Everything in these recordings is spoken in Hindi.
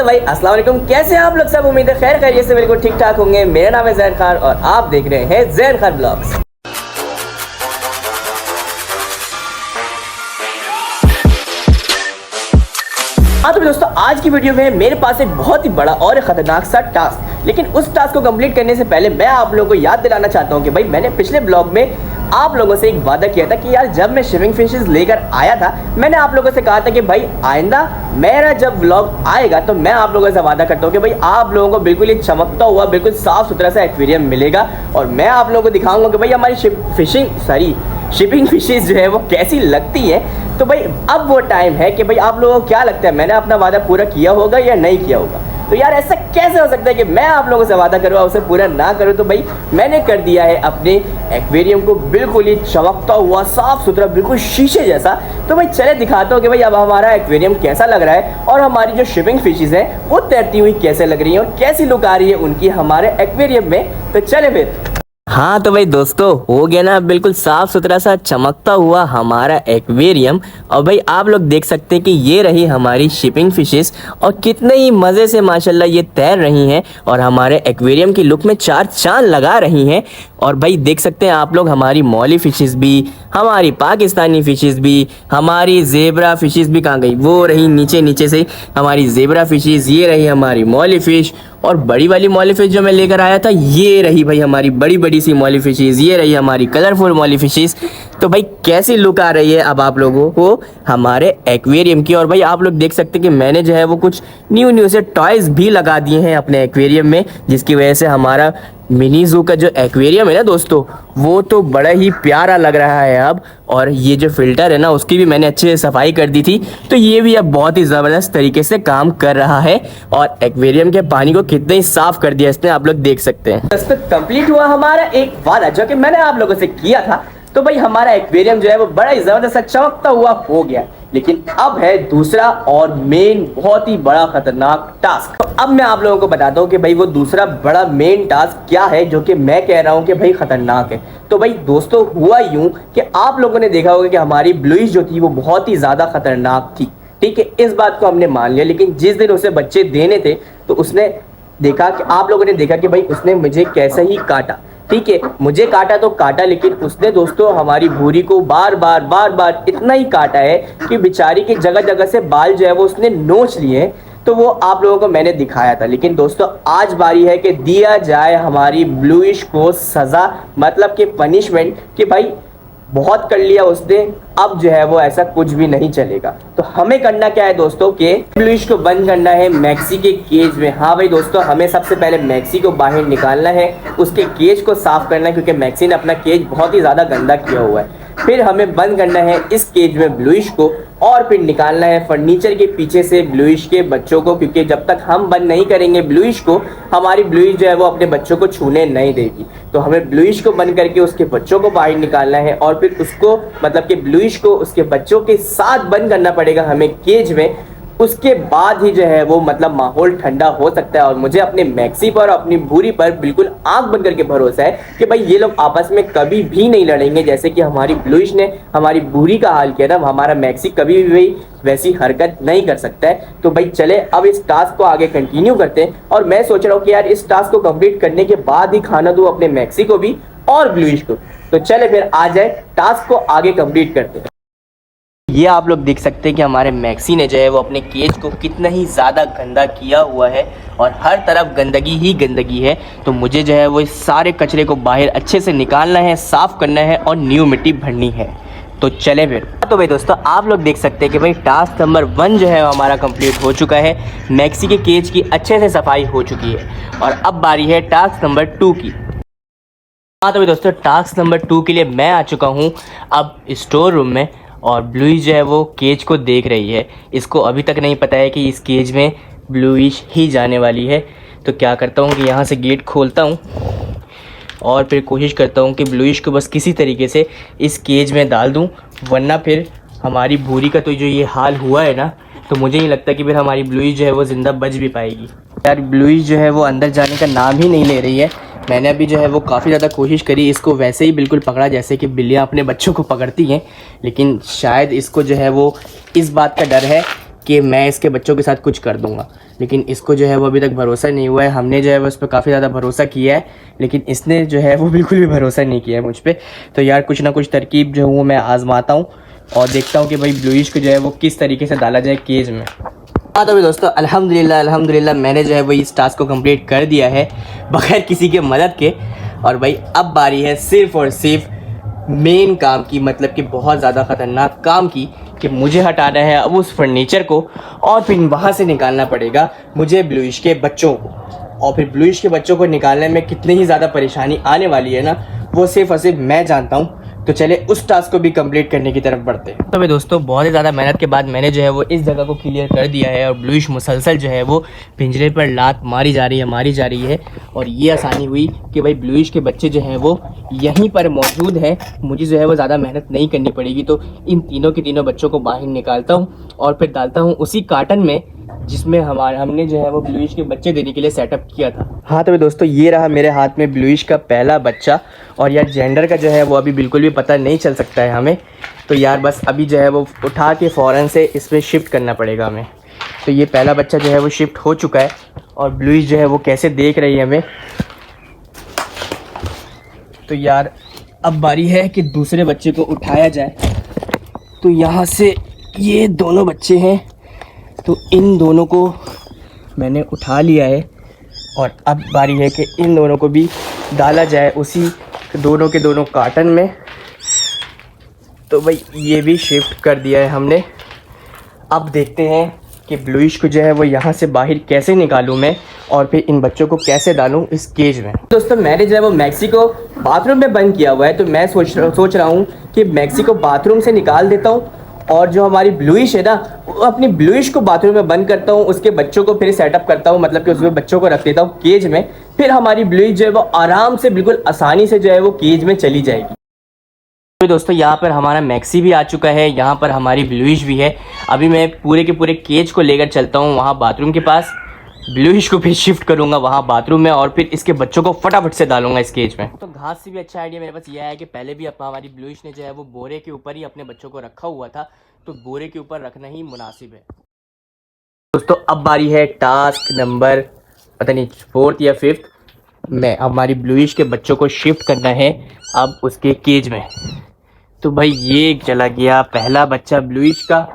तो भाई अस्सलाम वालेकुम, कैसे हैं आप लोग सब। उम्मीद है खैर खैरियत से बिल्कुल ठीक ठाक होंगे। मेरा नाम है जैन खान और आप देख रहे हैं जैन खान ब्लॉग्स। हाँ तो दोस्तों, आज की वीडियो में मेरे पास एक बहुत ही बड़ा और खतरनाक सा टास्क, लेकिन उस टास्क को कंप्लीट करने से पहले मैं आप लोगों को याद दिलाना चाहता हूँ कि भाई मैंने पिछले ब्लॉग में आप लोगों से एक वादा किया था कि यार जब मैं शिपिंग फिशेस लेकर आया था, मैंने आप लोगों से कहा था कि भाई आइंदा मेरा जब व्लॉग आएगा तो मैं आप लोगों से वादा करता हूँ कि भाई आप लोगों को बिल्कुल एक चमकता हुआ बिल्कुल साफ सुथरा सा एक्वेरियम मिलेगा और मैं आप लोगों को दिखाऊंगा कि भाई हमारी शिपिंग फिशेस जो है वो कैसी लगती है। तो भाई अब वो टाइम है कि भाई आप लोगों को क्या लगता है, मैंने अपना वादा पूरा किया होगा या नहीं किया होगा। तो यार ऐसा कैसे हो सकता है कि मैं आप लोगों से वादा करूँ और उसे पूरा ना करूँ। तो भाई मैंने कर दिया है अपने एक्वेरियम को बिल्कुल ही चमकता हुआ साफ सुथरा बिल्कुल शीशे जैसा। तो भाई चले दिखाता हूँ कि भाई अब हमारा एक्वेरियम कैसा लग रहा है और हमारी जो शिपिंग फिशेस हैं वो तैरती हुई कैसे लग रही है और कैसी लुक आ रही है उनकी हमारे एक्वेरियम में। तो चले फिर। हाँ तो भाई दोस्तों, हो गया ना बिल्कुल साफ सुथरा सा चमकता हुआ हमारा एक्वेरियम। और भाई आप लोग देख सकते हैं कि ये रही हमारी शिपिंग फिशेस और कितने ही मज़े से माशाल्लाह ये तैर रही हैं और हमारे एक्वेरियम की लुक में चार चांद लगा रही हैं। और भाई देख सकते हैं आप लोग हमारी मौली फिशेस भी, हमारी पाकिस्तानी फिशेस भी, हमारी जेबरा फिशेस भी कहाँ गई, वो रही नीचे से हमारी जेबरा फिशेस। ये रही हमारी मौली फिश और बड़ी वाली मौली फिश जो मैं लेकर आया था ये रही भाई हमारी बड़ी सी मौली फिशेस। ये रही हमारी कलरफुल मौली फिशेस। तो भाई कैसी लुक आ रही है अब आप लोगों को हमारे एक्वेरियम की। और भाई आप लोग देख सकते हैं कि मैंने जो है वो कुछ न्यू से टॉयज़ भी लगा दिए हैं अपने एक्वेरियम में, जिसकी वजह से हमारा मिनी ज़ू का जो एक्वेरियम है ना दोस्तों वो तो बड़ा ही प्यारा लग रहा है अब। और ये जो फिल्टर है ना उसकी भी मैंने अच्छे से सफाई कर दी थी, तो ये भी अब बहुत ही ज़बरदस्त तरीके से काम कर रहा है और एक्वेरियम के पानी को कितने ही साफ कर दिया इसने, आप लोग देख सकते हैं। दोस्तों कंप्लीट हुआ हमारा एक वादा जो कि मैंने आप लोगों से किया था। तो भाई हमारा एक्वेरियम जो है वो बड़ा ही ज़बरदस्त चमकता हुआ हो गया, लेकिन अब है दूसरा और मेन बहुत ही बड़ा खतरनाक टास्क। तो अब मैं आप लोगों को बताता हूँ कि भाई वो दूसरा बड़ा मेन टास्क क्या है जो कि मैं कह रहा हूँ कि भाई खतरनाक है। तो भाई दोस्तों हुआ यूं कि आप लोगों ने देखा होगा कि हमारी ब्लूइश जो थी वो बहुत ही ज़्यादा खतरनाक थी, ठीक है, इस बात को हमने मान लिया। लेकिन जिस दिन उसे बच्चे देने थे तो उसने देखा कि आप लोगों ने देखा कि भाई उसने मुझे कैसे ही काटा, ठीक है, मुझे काटा तो काटा, लेकिन उसने दोस्तों हमारी भूरी को बार बार इतना ही काटा है कि बेचारी की जगह जगह से बाल जो है वो उसने नोच लिए। तो वो आप लोगों को मैंने दिखाया था। लेकिन दोस्तों आज बारी है कि दिया जाए हमारी ब्लूइश को सज़ा, मतलब कि पनिशमेंट, कि भाई बहुत कर लिया उसने, अब जो है वो ऐसा कुछ भी नहीं चलेगा। तो हमें करना क्या है दोस्तों कि ब्लूइश को बंद करना है मैक्सी के केज में। हाँ भाई दोस्तों, हमें सबसे पहले मैक्सी को बाहर निकालना है, उसके केज को साफ करना है क्योंकि मैक्सी ने अपना केज बहुत ही ज़्यादा गंदा किया हुआ है। फिर हमें बंद करना है इस केज में ब्लूइश को और फिर निकालना है फर्नीचर के पीछे से ब्लूइश के बच्चों को, क्योंकि जब तक हम बंद नहीं करेंगे ब्लूइश को, हमारी ब्लूइश जो है वो अपने बच्चों को छूने नहीं देगी। तो हमें ब्लूइश को बंद करके उसके बच्चों को बाहर निकालना है और फिर उसको मतलब कि ब्लूइश को उसके बच्चों के साथ बंद करना पड़ेगा हमें केज में। उसके बाद ही जो है वो मतलब माहौल ठंडा हो सकता है। और मुझे अपने मैक्सी पर और अपनी भूरी पर बिल्कुल आंख बंद करके भरोसा है कि भाई ये लोग आपस में कभी भी नहीं लड़ेंगे, जैसे कि हमारी ब्लूइश ने हमारी भूरी का हाल किया था। हमारा मैक्सी कभी भी वैसी हरकत नहीं कर सकता है। तो भाई चले अब इस टास्क को आगे कंटिन्यू करते हैं। और मैं सोच रहा हूँ कि यार इस टास्क को कंप्लीट करने के बाद ही खाना दूँ अपने मैक्सी को भी और ब्लूइश को। तो चले फिर आ जाए टास्क को आगे कंप्लीट करते हैं। ये आप लोग देख सकते हैं कि हमारे मैक्सी ने जो है वो अपने केज को कितना ही ज़्यादा गंदा किया हुआ है और हर तरफ गंदगी ही गंदगी है। तो मुझे जो है वो इस सारे कचरे को बाहर अच्छे से निकालना है, साफ़ करना है और न्यू मिट्टी भरनी है। तो चले फिर। तो भाई दोस्तों आप लोग देख सकते हैं कि भाई टास्क नंबर 1 जो है हमारा कंप्लीट हो चुका है। मैक्सी के केज की अच्छे से सफाई हो चुकी है और अब बारी है टास्क नंबर 2 की। हाँ तो भाई दोस्तों टास्क नंबर 2 के लिए मैं आ चुका हूँ अब स्टोर रूम में और ब्लूइश जो है वो केज को देख रही है। इसको अभी तक नहीं पता है कि इस केज में ब्लूइश ही जाने वाली है। तो क्या करता हूँ कि यहाँ से गेट खोलता हूँ और फिर कोशिश करता हूँ कि ब्लूइश को बस किसी तरीके से इस केज में डाल दूँ, वरना फिर हमारी भूरी का तो जो ये हाल हुआ है ना, तो मुझे नहीं लगता कि फिर हमारी ब्लूइश जो है वो ज़िंदा बच भी पाएगी। यार ब्लूइश जो है वो अंदर जाने का नाम ही नहीं ले रही है। मैंने अभी जो है वो काफ़ी ज़्यादा कोशिश करी, इसको वैसे ही बिल्कुल पकड़ा जैसे कि बिल्लियाँ अपने बच्चों को पकड़ती हैं, लेकिन शायद इसको जो है वो इस बात का डर है कि मैं इसके बच्चों के साथ कुछ कर दूंगा, लेकिन इसको जो है वो अभी तक भरोसा नहीं हुआ है। हमने जो है वो उस पर काफ़ी ज़्यादा भरोसा किया है, लेकिन इसने जो है वो बिल्कुल भी भरोसा नहीं किया है मुझ पर। तो यार कुछ ना कुछ तरकीब जो है वो मैं आजमाता हूँ और देखता हूँ कि भाई ब्लूइश को जो है वो किस तरीके से डाला जाए केज में। हाँ तो भाई दोस्तों अल्हम्दुलिल्लाह मैंने जो है वो इस टास्क को कंप्लीट कर दिया है बगैर किसी के मदद के। और भाई अब बारी है सिर्फ और सिर्फ मेन काम की, मतलब कि बहुत ज़्यादा ख़तरनाक काम की, कि मुझे हटाना है अब उस फर्नीचर को और फिर वहाँ से निकालना पड़ेगा मुझे ब्लूइश के बच्चों को। और फिर ब्लूइश के बच्चों को निकालने में कितनी ही ज़्यादा परेशानी आने वाली है ना, वो सिर्फ और सिर्फ मैं जानता हूँ। तो चले उस टास्क को भी कंप्लीट करने की तरफ बढ़ते हैं। तो भाई दोस्तों बहुत ही ज़्यादा मेहनत के बाद मैंने जो है वो इस जगह को क्लियर कर दिया है और ब्लूइश मुसलसल जो है वो पिंजरे पर लात मारी जा रही है। और ये आसानी हुई कि भाई ब्लूइश के बच्चे जो हैं वो यहीं पर मौजूद हैं, मुझे जो है वो ज़्यादा मेहनत नहीं करनी पड़ेगी। तो इन तीनों के तीनों बच्चों को बाहर निकालता हूँ और फिर डालता हूँ उसी कार्टन में जिसमें हमने जो है वो ब्लूइश के बच्चे देने के लिए सेटअप किया था। हाँ तो भाई दोस्तों ये रहा मेरे हाथ में ब्लूइश का पहला बच्चा। और यार जेंडर का जो है वो अभी बिल्कुल भी पता नहीं चल सकता है हमें, तो यार बस अभी जो है वो उठा के फ़ौरन से इसमें शिफ्ट करना पड़ेगा हमें। तो ये पहला बच्चा जो है वो शिफ्ट हो चुका है और ब्लूइश जो है वो कैसे देख रही है हमें। तो यार अब बारी है कि दूसरे बच्चे को उठाया जाए। तो यहाँ से ये दोनों बच्चे हैं, तो इन दोनों को मैंने उठा लिया है और अब बारी है कि इन दोनों को भी डाला जाए उसी दोनों के दोनों कार्टन में। तो भाई ये भी शिफ्ट कर दिया है हमने। अब देखते हैं कि ब्लूइश को जो है वो यहाँ से बाहर कैसे निकालूं मैं और फिर इन बच्चों को कैसे डालूं इस केज में। दोस्तों मैंने जो है वो मैक्सी को बाथरूम में बंद किया हुआ है, तो मैं सोच रहा हूँ कि मैक्सी को बाथरूम से निकाल देता हूँ और जो हमारी ब्लूइश है ना, वो अपनी ब्लूइश को बाथरूम में बंद करता हूँ, उसके बच्चों को फिर सेटअप करता हूँ, मतलब कि उसमें बच्चों को रख देता हूँ केज में। फिर हमारी ब्लूइश जो है वो आराम से बिल्कुल आसानी से जो है वो केज में चली जाएगी। तो दोस्तों यहाँ पर हमारा मैक्सी भी आ चुका है, यहाँ पर हमारी ब्लूइश भी है। अभी मैं पूरे के पूरे केज को लेकर चलता हूँ वहाँ बाथरूम के पास, ब्लूइश को फिर शिफ्ट करूंगा वहाँ बाथरूम में और फिर इसके बच्चों को फटाफट से डालूंगा इस केज में। तो घास से भी अच्छा आइडिया मेरे पास यह है कि पहले भी हमारी ब्लूइश ने जो है वो बोरे के ऊपर ही अपने बच्चों को रखा हुआ था, तो बोरे के ऊपर रखना ही मुनासिब है। दोस्तों अब बारी है टास्क नंबर पता नहीं 4th या 5th में। हमारी ब्लूइश के बच्चों को शिफ्ट करना है अब उसके केज में। तो भाई ये चला गया पहला बच्चा ब्लूइश का।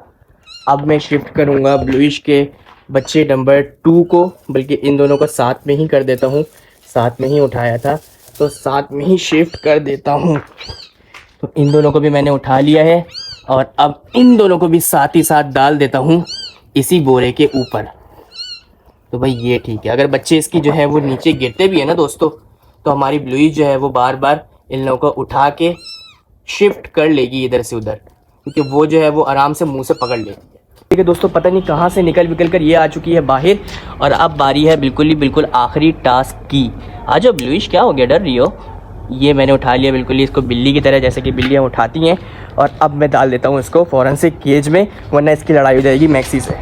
अब मैं शिफ्ट करूँगा ब्लूइश के बच्चे नंबर 2 को, बल्कि इन दोनों को साथ में ही कर देता हूँ, साथ में ही उठाया था तो साथ में ही शिफ्ट कर देता हूँ। तो इन दोनों को भी मैंने उठा लिया है और अब इन दोनों को भी साथ ही साथ डाल देता हूँ इसी बोरे के ऊपर। तो भाई ये ठीक है। अगर बच्चे इसकी जो है वो नीचे गिरते भी है ना दोस्तों, तो हमारी ब्लूइश जो है वो बार बार इन लोगों को उठा के शिफ्ट कर लेगी इधर से उधर, क्योंकि वो जो है वो आराम से मुंह से पकड़ लेती है। ठीक है दोस्तों, पता नहीं कहाँ से निकल कर ये आ चुकी है बाहर और अब बारी है बिल्कुल आखिरी टास्क की। आ जाओ ब्लूइश, क्या हो गया, डर रही हो? ये मैंने उठा लिया बिल्कुल ही इसको बिल्ली की तरह, जैसे कि बिल्लियाँ उठाती हैं। और अब मैं डाल देता हूँ इसको फ़ौरन से केज में, वरना इसकी लड़ाई हो जाएगी मैक्सी से।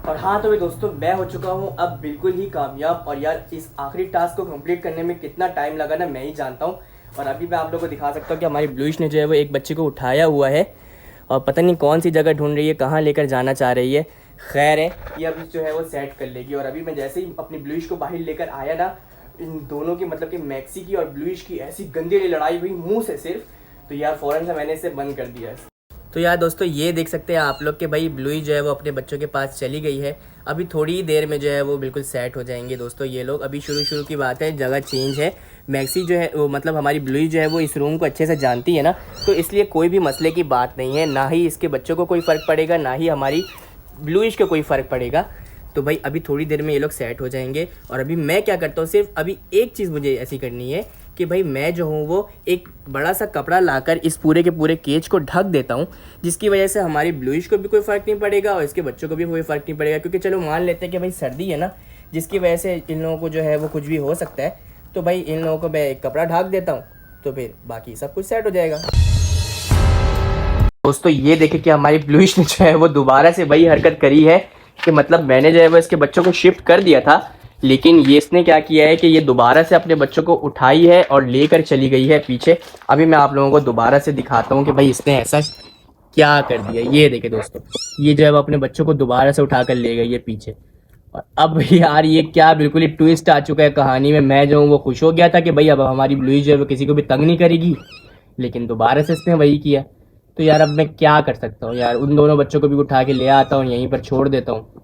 और हाँ तो भाई दोस्तों मैं हो चुका हूँ अब बिल्कुल ही कामयाब। और यार इस आखिरी टास्क को कंप्लीट करने में कितना टाइम लगा ना मैं ही जानता हूँ। और अभी मैं आप लोगों को दिखा सकता हूँ कि हमारी ब्लूइश ने जो है वो एक बच्चे को उठाया हुआ है और पता नहीं कौन सी जगह ढूंढ रही है, कहाँ लेकर जाना चाह रही है। खैर है, ये अभी जो है वो सेट कर लेगी। और अभी मैं जैसे ही अपनी ब्लूइश को बाहर लेकर आया ना, इन दोनों की मतलब कि मैक्सी की और ब्लूइश की ऐसी गंदी लड़ाई हुई मुंह से सिर्फ, तो यार फ़ौरन से मैंने इसे बंद कर दिया है। तो यार दोस्तों ये देख सकते हैं आप लोग कि भाई ब्लूइश जो है वो अपने बच्चों के पास चली गई है। अभी थोड़ी ही देर में जो है वो बिल्कुल सेट हो जाएंगे दोस्तों ये लोग। अभी शुरू की बात है, जगह चेंज है। मैक्सी जो है वो मतलब हमारी ब्लूइश जो है वो इस रूम को अच्छे से जानती है ना, तो इसलिए कोई भी मसले की बात नहीं है। ना ही इसके बच्चों को कोई फ़र्क पड़ेगा, ना ही हमारी ब्लूइश को कोई फ़र्क पड़ेगा। तो भाई अभी थोड़ी देर में ये लोग सेट हो जाएंगे। और अभी मैं क्या करता हूँ, सिर्फ अभी एक चीज़ मुझे ऐसी करनी है कि भाई मैं जो हूँ वो एक बड़ा सा कपड़ा लाकर इस पूरे के पूरे केज को ढक देता हूँ, जिसकी वजह से हमारी ब्लूइश को भी कोई फ़र्क नहीं पड़ेगा और इसके बच्चों को भी कोई फ़र्क नहीं पड़ेगा। क्योंकि चलो मान लेते हैं कि भाई सर्दी है ना, जिसकी वजह से इन लोगों को जो है वो कुछ भी हो सकता है, तो भाई इन लोगों को मैं एक कपड़ा ढक देता हूँ, तो फिर बाकी सब कुछ सेट हो जाएगा। दोस्तों ये देखे कि हमारी ब्लूइश ने जो है वो दोबारा से वही हरकत करी है कि मतलब मैंने जो है वो इसके बच्चों को शिफ्ट कर दिया था, लेकिन ये इसने क्या किया है कि ये दोबारा से अपने बच्चों को उठाई है और लेकर चली गई है पीछे। अभी मैं आप लोगों को दोबारा से दिखाता हूँ कि भाई इसने ऐसा क्या कर दिया। ये देखे दोस्तों, ये जो है वो अपने बच्चों को दोबारा से उठा कर ले गई है पीछे। और अब यार ये क्या बिल्कुल ही ट्विस्ट आ चुका है कहानी में। मैं जो हूँ वो खुश हो गया था कि भाई अब हमारी ब्लूई जो है वो किसी को भी तंग नहीं करेगी, लेकिन दोबारा से इसने वही किया। तो यार अब मैं क्या कर सकता हूँ यार, उन दोनों बच्चों को भी उठा के ले आता हूँ, यहीं पर छोड़ देता हूँ।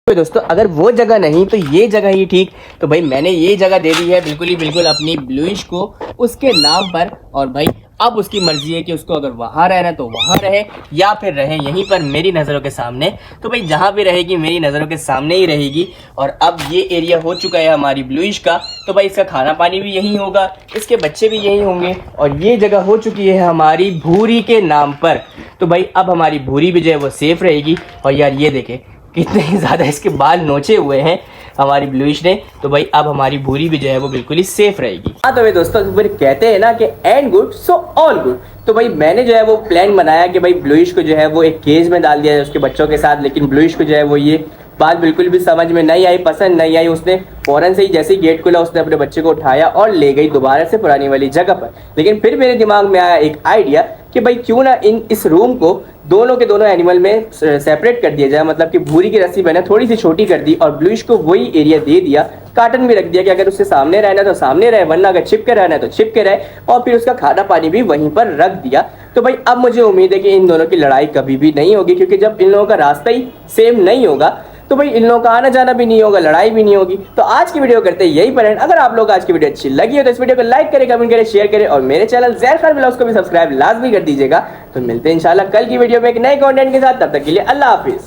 तो दोस्तों अगर वो जगह नहीं तो ये जगह ही ठीक। तो भाई मैंने ये जगह दे दी है बिल्कुल ही बिल्कुल अपनी ब्लूइश को उसके नाम पर। और भाई अब उसकी मर्जी है कि उसको अगर वहाँ रहना है तो वहाँ रहे या फिर रहे यहीं पर मेरी नज़रों के सामने। तो भाई जहाँ भी रहेगी मेरी नज़रों के सामने ही रहेगी। और अब ये एरिया हो चुका है हमारी ब्लूइश का, तो भाई इसका खाना पानी भी यहीं होगा, इसके बच्चे भी यहीं होंगे। और ये जगह हो चुकी है हमारी भूरी के नाम पर। तो भाई अब हमारी भूरी भी जो है वो सेफ रहेगी। और यार ये देखे कितने ज़्यादा इसके बाल नोचे हुए हैं हमारी ब्लूइश ने। तो भाई अब हमारी भूरी भी जो है वो बिल्कुल ही सेफ रहेगी। हाँ तो भाई दोस्तों फिर कहते हैं ना कि and good so all good. तो भाई मैंने जो है वो प्लान बनाया कि भाई ब्लूइश को जो है वो एक केज में डाल दिया है उसके बच्चों के साथ। लेकिन ब्लूइश को जो है वो ये बात बिल्कुल भी समझ में नहीं आई, पसंद नहीं आई। उसने फौरन से ही जैसे ही गेट खुला उसने अपने बच्चे को उठाया और ले गई दोबारा से पुरानी वाली जगह पर। लेकिन फिर मेरे दिमाग में आया एक आइडिया कि भाई क्यों ना इस रूम को दोनों के दोनों एनिमल में सेपरेट कर दिया जाए। मतलब कि भूरी की रस्सी मैंने थोड़ी सी छोटी कर दी और ब्लूइश को वही एरिया दे दिया, कार्टन भी रख दिया कि अगर उससे सामने रहना है तो सामने रहे, वरना अगर छिप के रहना है तो छिप के रहे। और फिर उसका खाना पानी भी वहीं पर रख दिया। तो भाई अब मुझे उम्मीद है कि इन दोनों की लड़ाई कभी भी नहीं होगी, क्योंकि जब इन लोगों का रास्ता ही सेम नहीं होगा तो भाई इन लोगों का आना जाना भी नहीं होगा, लड़ाई भी नहीं होगी। तो आज की वीडियो करते हैं यही पर एंड। अगर आप लोग आज की वीडियो अच्छी लगी हो तो इस वीडियो को लाइक करें, कमेंट करें, शेयर करें और मेरे चैनल ज़ैर खान व्लॉग्स को भी सब्सक्राइब लाजमी कर दीजिएगा। तो मिलते हैं इंशाल्लाह कल की वीडियो में एक नए कंटेंट के साथ। तब तक के लिए अल्लाह हाफिज।